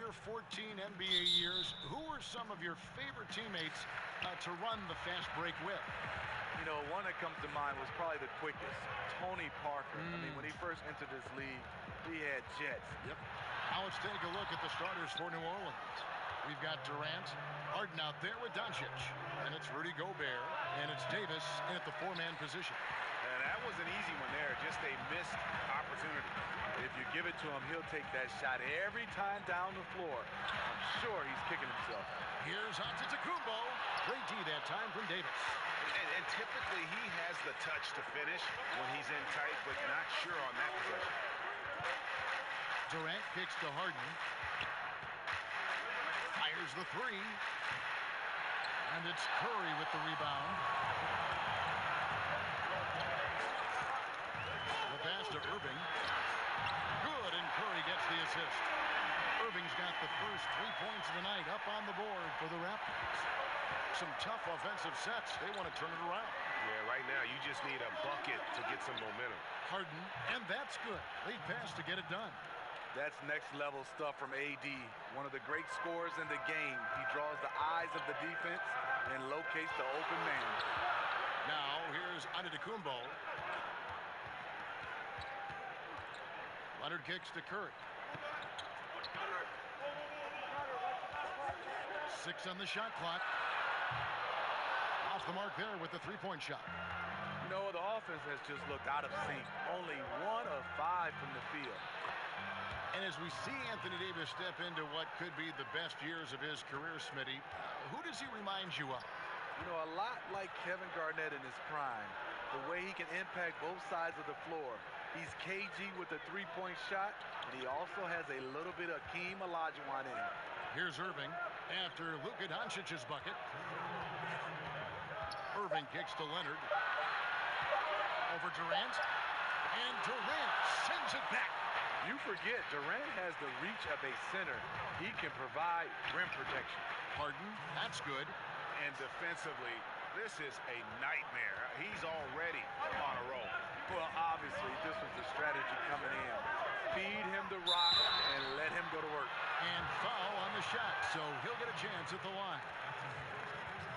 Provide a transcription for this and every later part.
your 14 NBA years, who were some of your favorite teammates to run the fast break with? You know, one that comes to mind was probably the quickest, Tony Parker. I mean, when he first entered this league, he had jets. Yep. Now let's take a look at the starters for New Orleans. We've got Durant, Harden out there with Doncic, and it's Rudy Gobert, and it's Davis in at the four-man position. And that was an easy one there, just a missed opportunity. If you give it to him, he'll take that shot every time down the floor. I'm sure he's kicking himself. Here's Antetokounmpo. Great D that time from Davis. And typically he has the touch to finish when he's in tight, but not sure on that possession. Durant kicks to Harden. Fires the three. And it's Curry with the rebound. The pass to Irving. Good, and Curry gets the assist. Irving's got the first 3 points of the night up on the board for the Raptors. Some tough offensive sets. They want to turn it around. Yeah, right now you just need a bucket to get some momentum. Harden, and that's good. Lead pass to get it done. That's next-level stuff from AD. One of the great scorers in the game. He draws the eyes of the defense and locates the open man. Now, here's Antetokounmpo. Leonard kicks to Curry. 6 on the shot clock. Off the mark there with the three-point shot. You know, the offense has just looked out of sync. Only 1 of 5 from the field. And as we see Anthony Davis step into what could be the best years of his career, Smitty, who does he remind you of? You know, a lot like Kevin Garnett in his prime. The way he can impact both sides of the floor. He's cagey with a three-point shot, and he also has a little bit of Hakeem Olajuwon in him. Here's Irving after Luka Doncic's bucket. Irving kicks to Leonard. Over Durant. And Durant sends it back. You forget, Durant has the reach of a center. He can provide rim protection. Harden, that's good. And defensively, this is a nightmare. He's already on a roll. Well, obviously, this was the strategy coming in. Feed him the rock and let him go to work. And foul on the shot, so he'll get a chance at the line.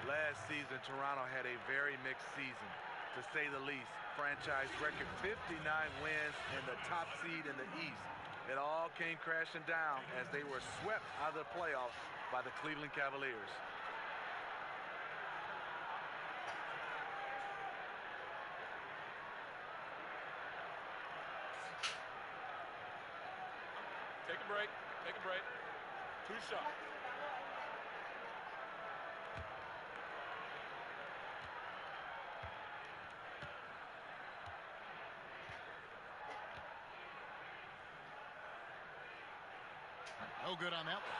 Last season, Toronto had a very mixed season, to say the least. Franchise record 59 wins and the top seed in the East. It all came crashing down as they were swept out of the playoffs by the Cleveland Cavaliers. Take a break. Take a break. 2 shots. No good on that one.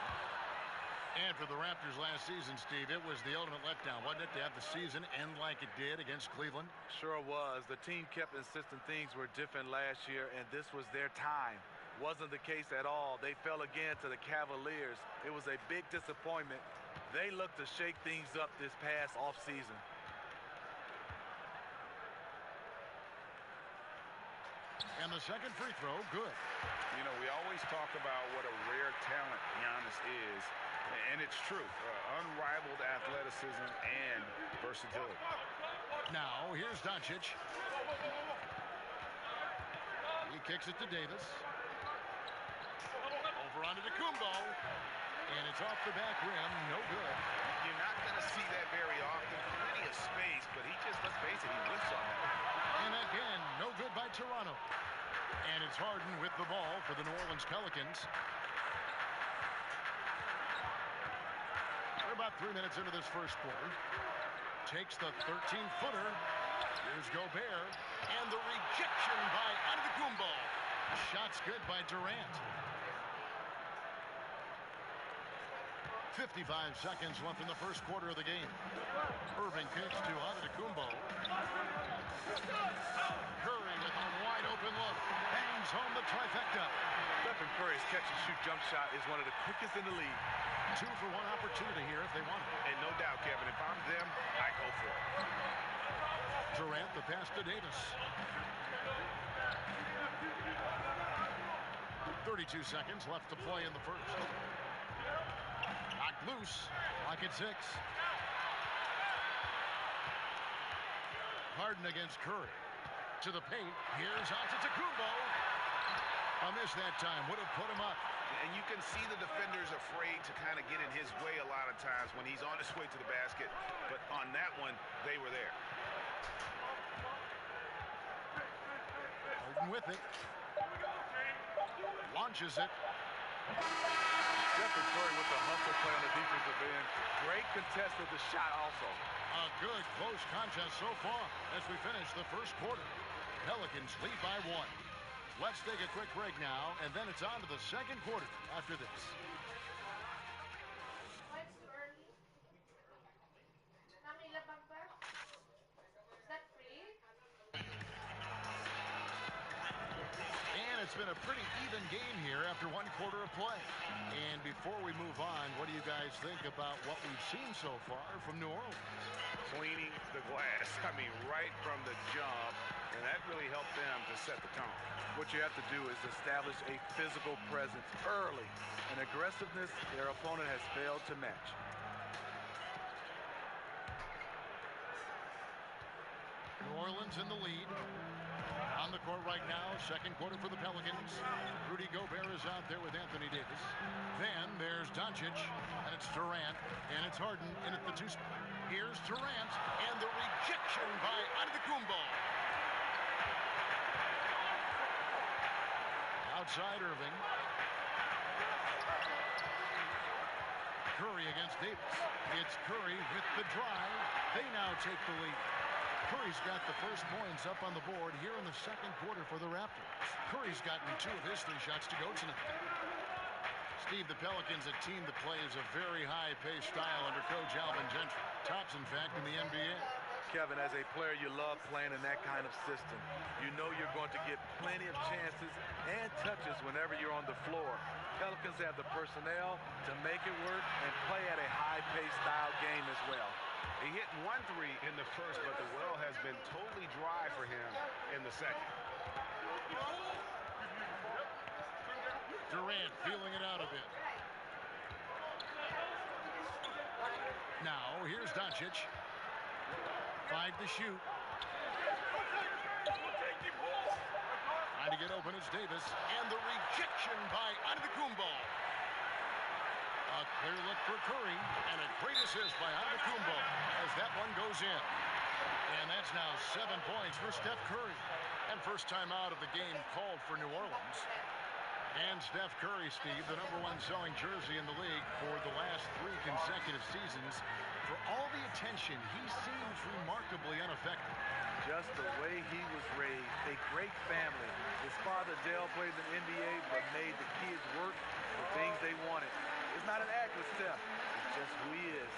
And for the Raptors last season, Steve, it was the ultimate letdown, wasn't it, to have the season end like it did against Cleveland? Sure was. The team kept insisting things were different last year, and this was their time. Wasn't the case at all. They fell again to the Cavaliers. It was a big disappointment. They looked to shake things up this past offseason. And the second free throw, good. You know, we always talk about what a rare talent Giannis is, and it's true. Unrivaled athleticism and versatility. Now, here's Doncic. He kicks it to Davis. Over onto Antetokounmpo. And it's off the back rim, no good. You're not going to see that very often. Plenty of space, but he just, let's face it, he whiffs on that. And again, no good by Toronto. And it's Harden with the ball for the New Orleans Pelicans. We're about 3 minutes into this first quarter. Takes the 13-footer. Here's Gobert. And the rejection by Antetokounmpo. Shot's good by Durant. 55 seconds left in the first quarter of the game. Irving kicks to Antetokounmpo. Curry with a wide open look. Bangs home the trifecta. Stephen Curry's catch-and-shoot jump shot is one of the quickest in the league. 2-for-1 opportunity here if they want it. And no doubt, Kevin, if I'm them, I go for it. Durant, the pass to Davis. 32 seconds left to play in the first. Knocked loose. Clock at 6. Harden against Curry. To the paint. Here's Antetokounmpo. A miss that time. Would have put him up. And you can see the defender's afraid to kind of get in his way a lot of times when he's on his way to the basket. But on that one, they were there. Harden with it. Launches it. Stephen Curry with the hustle play on the defensive end. Great contest of the shot also. A good close contest so far as we finish the first quarter. Pelicans lead by 1. Let's take a quick break now, and then it's on to the second quarter after this. Why it's too early? Mami, labang ba? Is that free? And it's been a pretty even game here after one quarter of play. And before we move on, what do you guys think about what we've seen so far from New Orleans? Cleaning the glass. I mean, right from the jump. And that really helped them to set the tone. What you have to do is establish a physical presence early. An aggressiveness their opponent has failed to match. New Orleans in the lead. On the court right now, second quarter for the Pelicans. Rudy Gobert is out there with Anthony Davis. Then there's Doncic, and it's Durant, and it's Harden in at the 2 spot. Here's Durant, and the rejection by Antetokounmpo. Outside Irving. Curry against Davis. It's Curry with the drive. They now take the lead. Curry's got the first points up on the board here in the second quarter for the Raptors. Curry's gotten 2 of his 3 shots to go tonight. Steve, the Pelicans, a team that plays a very high-paced style under coach Alvin Gentry. Tops, in fact, in the NBA. Kevin, as a player, you love playing in that kind of system. You know you're going to get plenty of chances and touches whenever you're on the floor. Pelicans have the personnel to make it work and play at a high-paced style game as well. He hit 1 3 in the first, but the well has been totally dry for him in the second. Durant feeling it out a bit. Now, here's Doncic. 5 to shoot. Trying to get open is Davis. And the rejection by Antetokounmpo. A clear look for Curry. And a great assist by Antetokounmpo as that one goes in. And that's now 7 points for Steph Curry. And first time out of the game called for New Orleans. And Steph Curry, Steve, the #1 selling jersey in the league for the last 3 consecutive seasons. For all the attention, he seems remarkably unaffected. Just the way he was raised, a great family. His father, Dale, played in the NBA, but made the kids work for things they wanted. It's not an act with Steph. It's just who he is.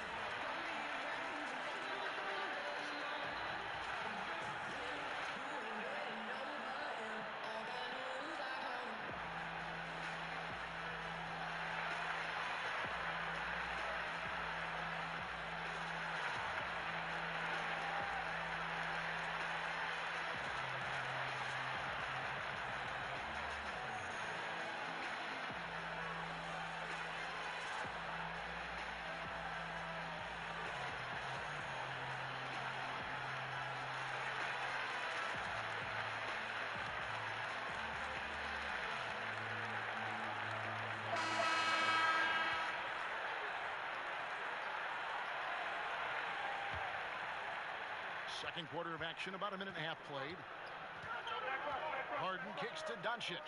Second quarter of action, about a minute and a half played. Harden kicks to Doncic.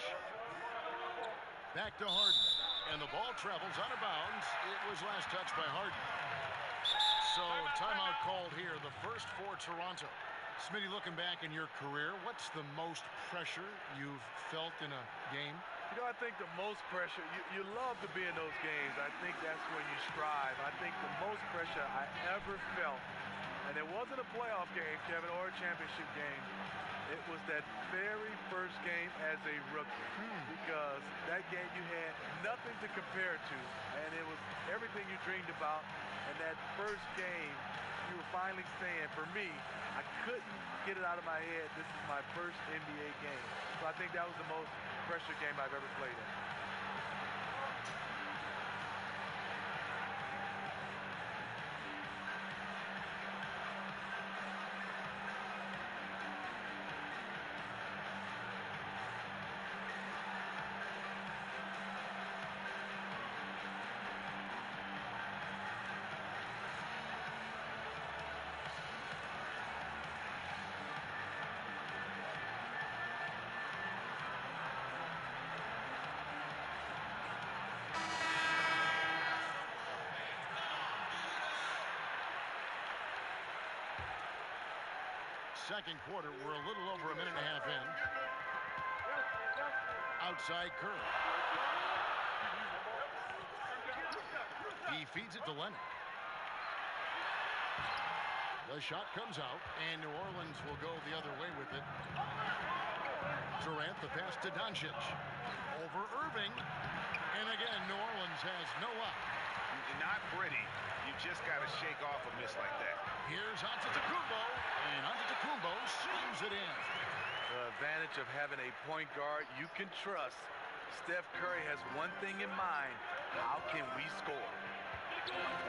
Back to Harden. And the ball travels out of bounds. It was last touched by Harden. So timeout called here, the first for Toronto. Smitty, looking back in your career, what's the most pressure you've felt in a game? You know, I think the most pressure, you love to be in those games. I think that's when you strive. I think the most pressure I ever felt, and it wasn't a playoff game, Kevin, or a championship game. It was that very first game as a rookie. Because that game you had nothing to compare to, and it was everything you dreamed about. And that first game, you were finally saying, for me, I couldn't get it out of my head. This is my first NBA game. So I think that was the most pressure game I've ever played in. second quarter. We're a little over a minute and a half in. Outside Curry. He feeds it to Leonard. The shot comes out, and New Orleans will go the other way with it. Durant, the pass to Doncic. Over Irving. And again, New Orleans has no up. Not pretty. You just got to shake off a miss like that. Here's Antetokounmpo, and Antetokounmpo slams it in. The advantage of having a point guard you can trust. Steph Curry has one thing in mind: how can we score?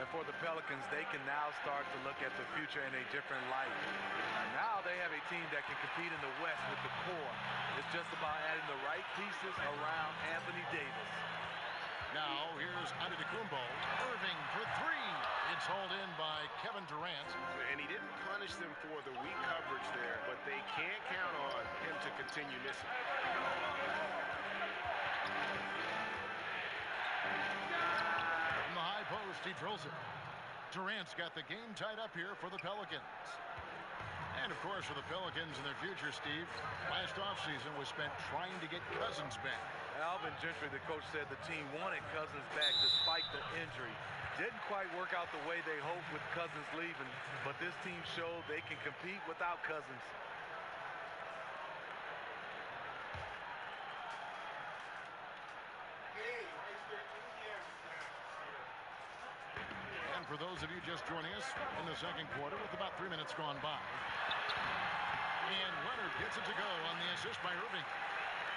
And for the Pelicans, they can now start to look at the future in a different light. Now they have a team that can compete in the West with the core. It's just about adding the right pieces around Anthony Davis. Now here's Antetokounmpo. Irving for three. It's hauled in by Kevin Durant. And he didn't punish them for the weak coverage there, but they can't count on him to continue missing. From the high post, he drills it. Durant's got the game tied up here for the Pelicans. And, of course, for the Pelicans and their future, Steve, last offseason was spent trying to get Cousins back. Alvin Gentry, the coach, said the team wanted Cousins back despite the injury. Didn't quite work out the way they hoped with Cousins leaving, but this team showed they can compete without Cousins. And for those of you just joining us in the second quarter with about 3 minutes gone by. And Leonard gets it to go on the assist by Irving.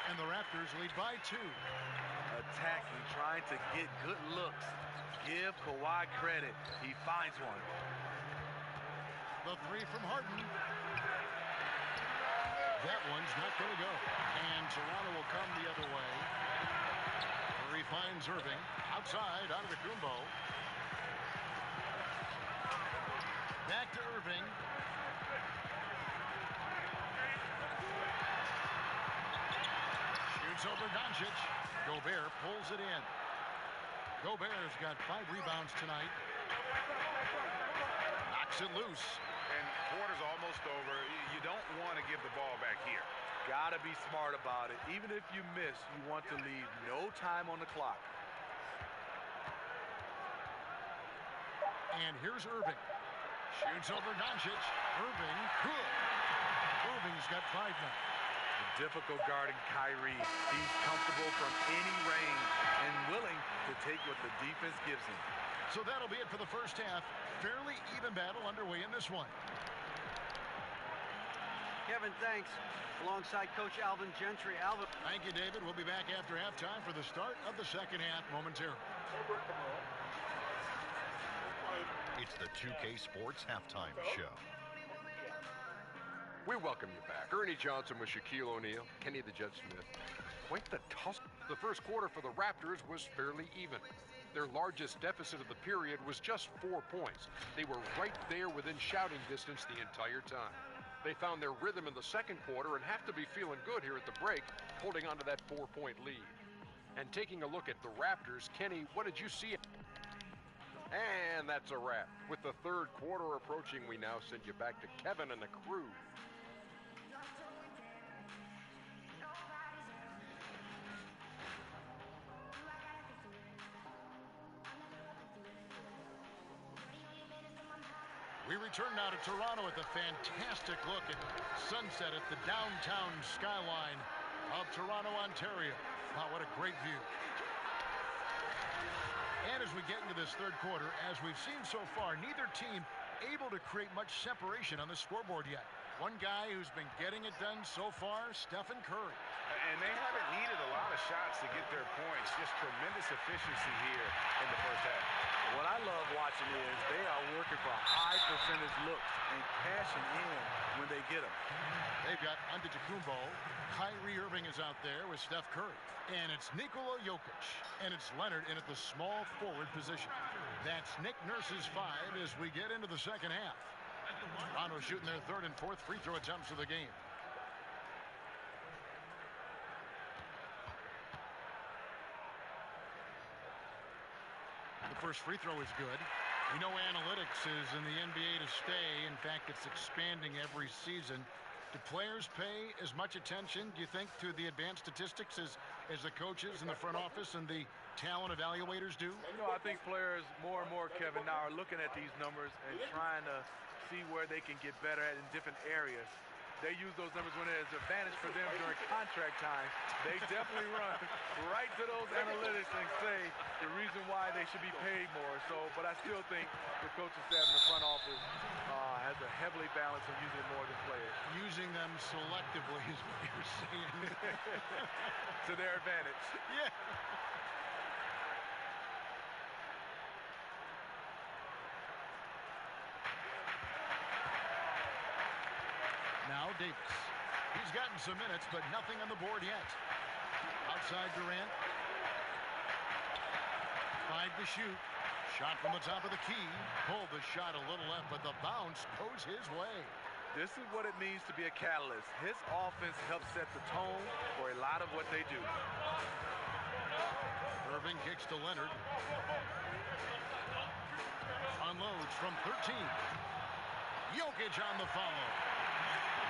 And the Raptors lead by 2. Attacking, trying to get good looks. Give Kawhi credit. He finds one. The three from Harden. That one's not going to go. And Toronto will come the other way. Curry finds Irving. Outside, Antetokounmpo. Back to Irving. Shoots over Doncic. Gobert pulls it in. Gobert's got 5 rebounds tonight. Knocks it loose. And quarter's almost over. You don't want to give the ball back here. Gotta be smart about it. Even if you miss, you want to leave no time on the clock. And here's Irving. Shoots over Doncic. Irving, good. Irving's got 5 now. Difficult guarding Kyrie. He's comfortable from any range and willing to take what the defense gives him. So that'll be it for the first half. Fairly even battle underway in this one. Kevin, thanks. Alongside Coach Alvin Gentry. Alvin. Thank you, David. We'll be back after halftime for the start of the second half momentarily. It's the 2K Sports Halftime Show. We welcome you back. Ernie Johnson with Shaquille O'Neal, Kenny the Jet Smith. Quite the tussle. The first quarter for the Raptors was fairly even. Their largest deficit of the period was just 4 points. They were right there within shouting distance the entire time. They found their rhythm in the second quarter and have to be feeling good here at the break, holding on to that 4-point lead. And taking a look at the Raptors, Kenny, what did you see? And that's a wrap. With the third quarter approaching, we now send you back to Kevin and the crew. We return now to Toronto with a fantastic look at sunset at the downtown skyline of Toronto, Ontario. Wow, what a great view. And as we get into this third quarter, as we've seen so far, neither team able to create much separation on the scoreboard yet. One guy who's been getting it done so far, Stephen Curry. And they haven't needed a lot of shots to get their points. Just tremendous efficiency here in the first half. What I love watching is they are working for high percentage looks and cashing in when they get them. They've got Antetokounmpo. Kyrie Irving is out there with Steph Curry. And it's Nikola Jokic. And it's Leonard in at the small forward position. That's Nick Nurse's 5 as we get into the second half. Toronto shooting their third and fourth free throw attempts of the game. The first free throw is good. You know, analytics is in the NBA to stay. In fact, it's expanding every season. Do players pay as much attention, do you think, to the advanced statistics as the coaches in the front office and the talent evaluators do? You know, I think players more and more, Kevin, now are looking at these numbers and trying to see where they can get better at in different areas. They use those numbers when it's an advantage for them during contract time. They definitely run right to those analytics and say the reason why they should be paid more. So, but I still think the coaching staff in the front office has a heavily balanced on using it more than players. Using them selectively is what you're saying. To their advantage. Yeah. Now Davis. He's gotten some minutes, but nothing on the board yet. Outside Durant. 5 to shoot. Shot from the top of the key. Pulled the shot a little left, but the bounce goes his way. This is what it means to be a catalyst. His offense helps set the tone for a lot of what they do. Irving kicks to Leonard. Unloads from 13. Jokic on the follow.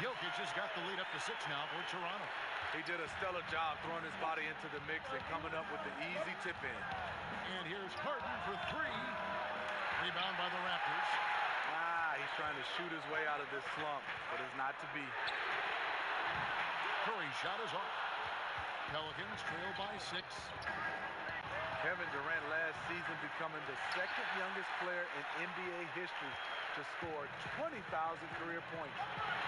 Jokic has got the lead up to 6 now for Toronto. He did a stellar job throwing his body into the mix and coming up with the easy tip in. And here's Harden for 3. Rebound by the Raptors. He's trying to shoot his way out of this slump, but it's not to be. Curry's shot is off. Pelicans trail by 6. Kevin Durant last season becoming the second youngest player in NBA history to score 20,000 career points,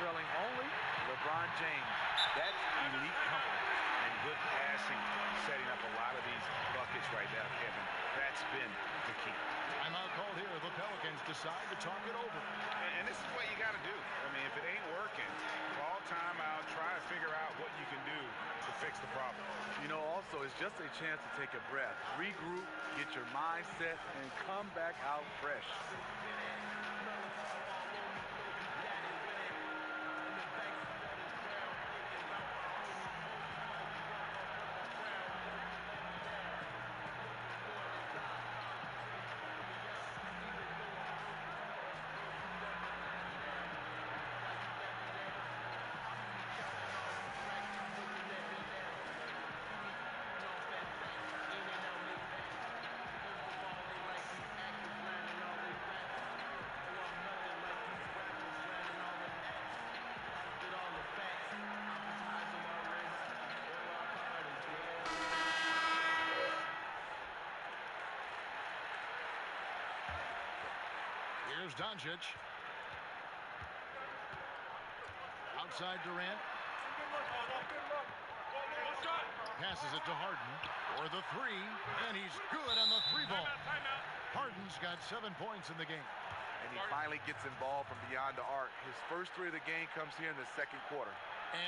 trailing only LeBron James. That's elite company. And good passing, setting up a lot of these buckets right now, Kevin. That's been the key. Timeout called here. The Pelicans decide to talk it over. And this is what you got to do. I mean, if it ain't working, call timeout, try to figure out what you can do to fix the problem. You know, also, it's just a chance to take a breath, regroup, get your mindset, and come back out fresh. Here's Doncic. Outside Durant. Passes it to Harden for the 3, and he's good on the 3-ball. Harden's got 7 points in the game. And he finally gets involved from beyond the arc. His first 3 of the game comes here in the second quarter.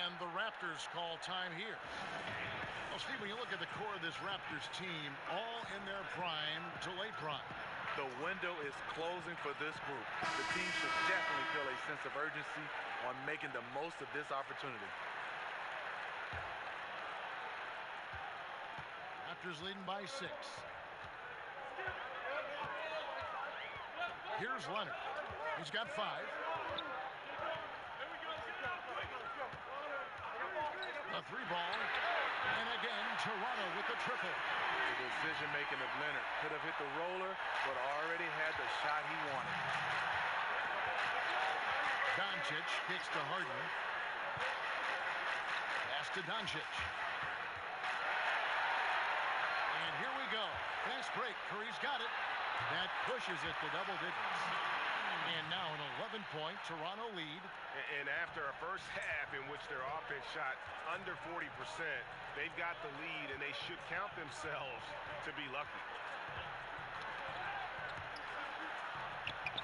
And the Raptors call time here. Well, Steve, when you look at the core of this Raptors team, all in their prime to late prime. The window is closing for this group. The team should definitely feel a sense of urgency on making the most of this opportunity. Raptors leading by 6. Here's Leonard. He's got 5. The 3-ball. And again, Toronto with the triple. The decision-making of Leonard could have hit the roller, but already had the shot he wanted. Doncic kicks to Harden. Pass to Doncic. And here we go. Fast break. Curry's got it. That pushes it to double digits. And now an 11-point Toronto lead. And after a first half in which their offense shot under 40%, they've got the lead, and they should count themselves to be lucky.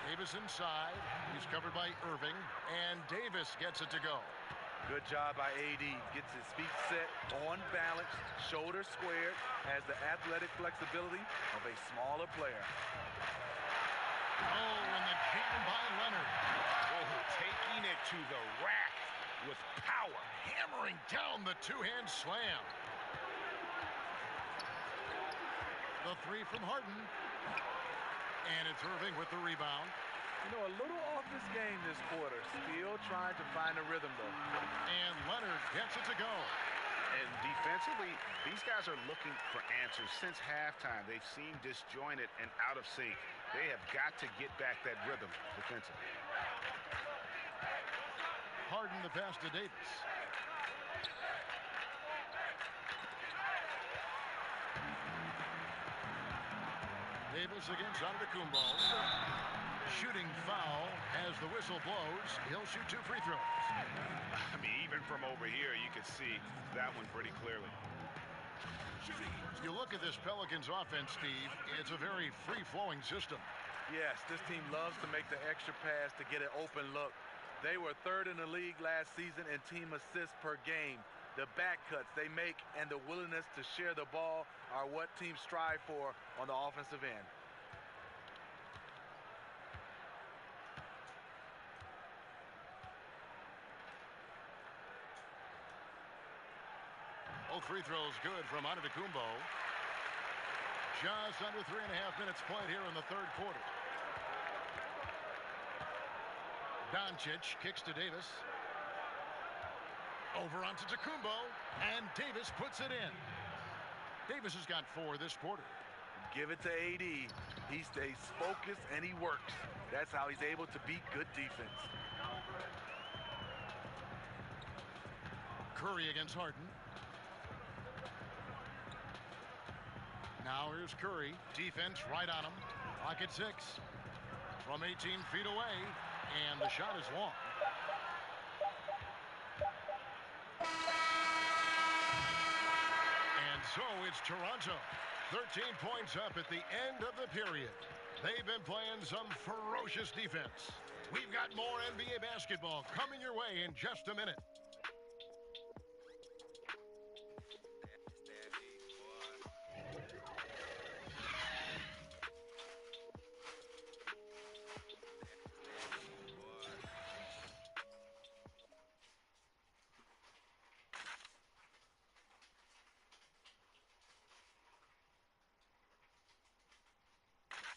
Davis inside. He's covered by Irving. And Davis gets it to go. Good job by AD. Gets his feet set, on balance, shoulders squared, has the athletic flexibility of a smaller player. Oh, and the jam by Leonard. Oh, taking it to the rack with power. Hammering down the two-hand slam. The 3 from Harden. And it's Irving with the rebound. You know, a little off his game this quarter. Still trying to find a rhythm, though. And Leonard gets it to go. And defensively, these guys are looking for answers since halftime. They've seemed disjointed and out of sync. They have got to get back that rhythm defensively. Harden the pass to Davis. Davis against Antetokounmpo. Shooting foul as the whistle blows. He'll shoot 2 free throws. I mean, even from over here, you can see that one pretty clearly. You look at this Pelicans offense, Steve, it's a very free-flowing system. Yes, this team loves to make the extra pass to get an open look. They were 3rd in the league last season in team assists per game. The back cuts they make and the willingness to share the ball are what teams strive for on the offensive end. Both free throws good from Antetokounmpo. Just under 3.5 minutes played here in the 3rd quarter. Doncic kicks to Davis. Over onto Antetokounmpo, and Davis puts it in. Davis has got 4 this quarter. Give it to AD. He stays focused and he works. That's how he's able to beat good defense. Curry against Harden. Now here's Curry. Defense right on him. Pocket 6. From 18 feet away. And the shot is long. And so it's Toronto. 13 points up at the end of the period. They've been playing some ferocious defense. We've got more NBA basketball coming your way in just a minute.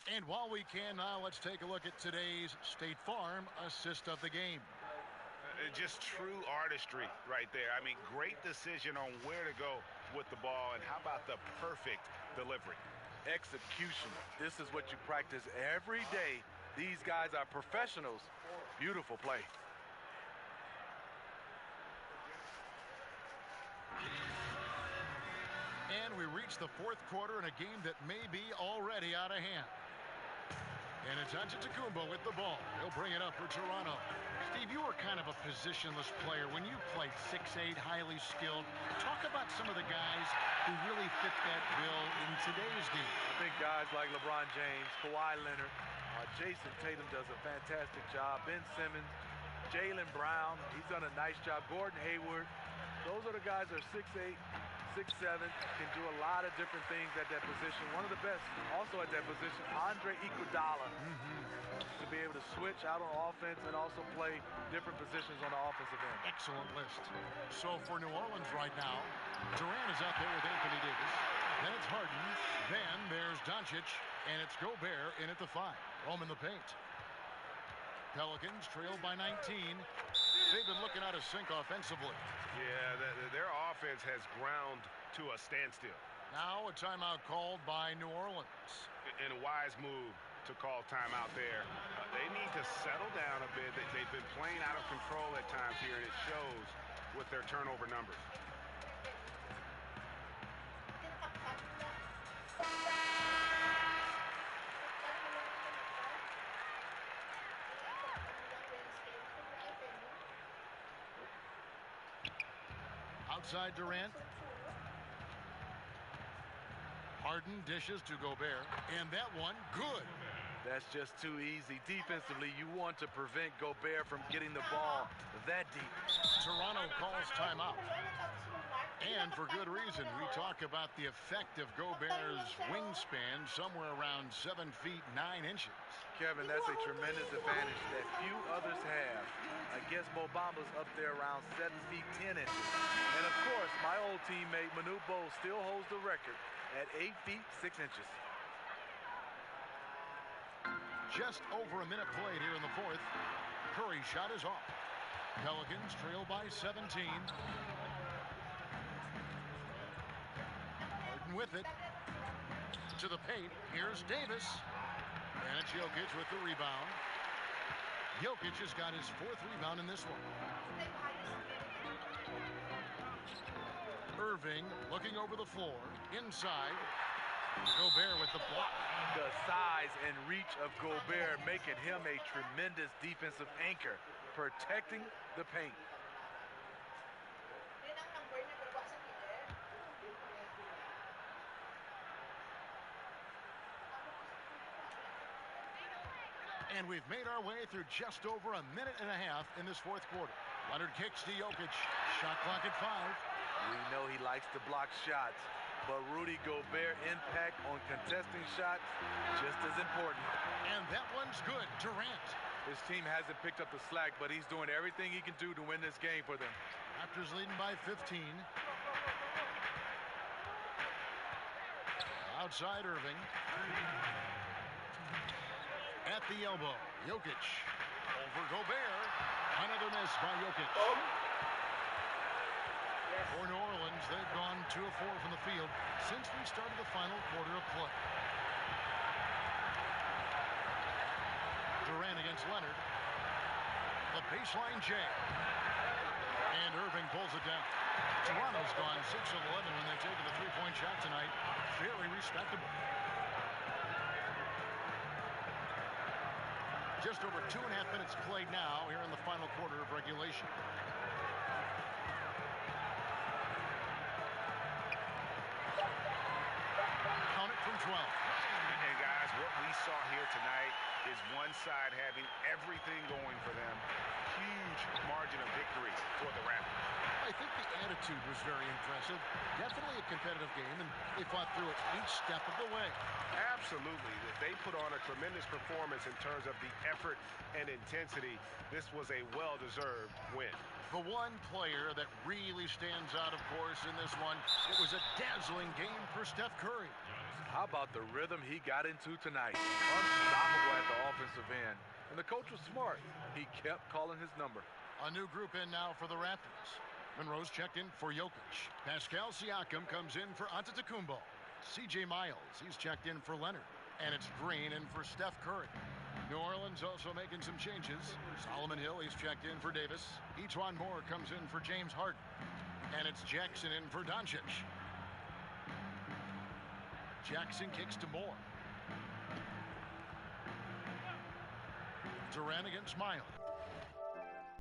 And while we can now, let's take a look at today's State Farm assist of the game. Just true artistry right there. I mean, great decision on where to go with the ball, and how about the perfect delivery? Execution. This is what you practice every day. These guys are professionals. Beautiful play. And we reach the 4th quarter in a game that may be already out of hand. And it's Antetokounmpo with the ball. He'll bring it up for Toronto. Steve, you were kind of a positionless player when you played 6'8", highly skilled. Talk about some of the guys who really fit that bill in today's game. I think guys like LeBron James, Kawhi Leonard, Jason Tatum does a fantastic job. Ben Simmons, Jaylen Brown, he's done a nice job. Gordon Hayward. Those are the guys that are 6'8", 6'7", can do a lot of different things at that position. One of the best also at that position, Andre Iguodala, to be able to switch out on offense and also play different positions on the offensive end. Excellent list. So for New Orleans right now, Durant is out there with Anthony Davis. Then it's Harden. Then there's Doncic. And it's Gobert in at the 5. Home in the paint. Pelicans trailed by 19. They've been looking out of sync offensively. Yeah, their offense has ground to a standstill. Now a timeout called by New Orleans. And a wise move to call timeout there. They need to settle down a bit. They've been playing out of control at times here, and it shows with their turnover numbers. Outside Durant. Harden dishes to Gobert. And that one, good. That's just too easy. Defensively, you want to prevent Gobert from getting the ball that deep. Toronto calls timeout. And for good reason. We talk about the effect of Gobert's wingspan, somewhere around 7 feet 9 inches. Kevin, that's a tremendous advantage that few others have. I guess Mo Bamba's up there around 7 feet 10 inches. And of course, my old teammate Manute Bol still holds the record at 8 feet 6 inches. Just over a minute played here in the fourth. Curry's shot is off. Pelicans trail by 17. Harden with it. To the paint. Here's Davis. And it's Jokic with the rebound. Jokic has got his fourth rebound in this one. Irving looking over the floor. Inside. Gobert with the block. The size and reach of Gobert making him a tremendous defensive anchor, protecting the paint. And we've made our way through just over a minute and a half in this fourth quarter. Leonard kicks to Jokic. Shot clock at 5. We know he likes to block shots, but Rudy Gobert impact on contesting shots just as important. And that one's good. Durant. His team hasn't picked up the slack, but he's doing everything he can do to win this game for them. Raptors leading by 15. Outside Irving. At the elbow, Jokic. Over Gobert. Another miss by Jokic. For New Orleans, they've gone 2 of 4 from the field since we started the final quarter of play. Durant against Leonard. The baseline J. And Irving pulls it down. Toronto's gone 6 of 11 when they've taken the three-point shot tonight. Very respectable. Just over 2.5 minutes played now here in the final quarter of regulation. Count it from 12. And guys, what we saw here tonight is one side having everything going for them. Huge margin of victory for the Raptors. I think the attitude was very impressive. Definitely a competitive game, and they fought through it each step of the way. Absolutely. They put on a tremendous performance in terms of the effort and intensity. This was a well-deserved win. The one player that really stands out, of course, in this one, it was a dazzling game for Steph Curry. How about the rhythm he got into tonight? Unstoppable at the offensive end. And the coach was smart. He kept calling his number. A new group in now for the Raptors. Monroe's checked in for Jokic. Pascal Siakam comes in for Antetokounmpo. C.J. Miles, he's checked in for Leonard. And it's Green in for Steph Curry. New Orleans also making some changes. Solomon Hill, he's checked in for Davis. Etuan Moore comes in for James Harden. And it's Jackson in for Doncic. Jackson kicks to Moore. Durant against Miles.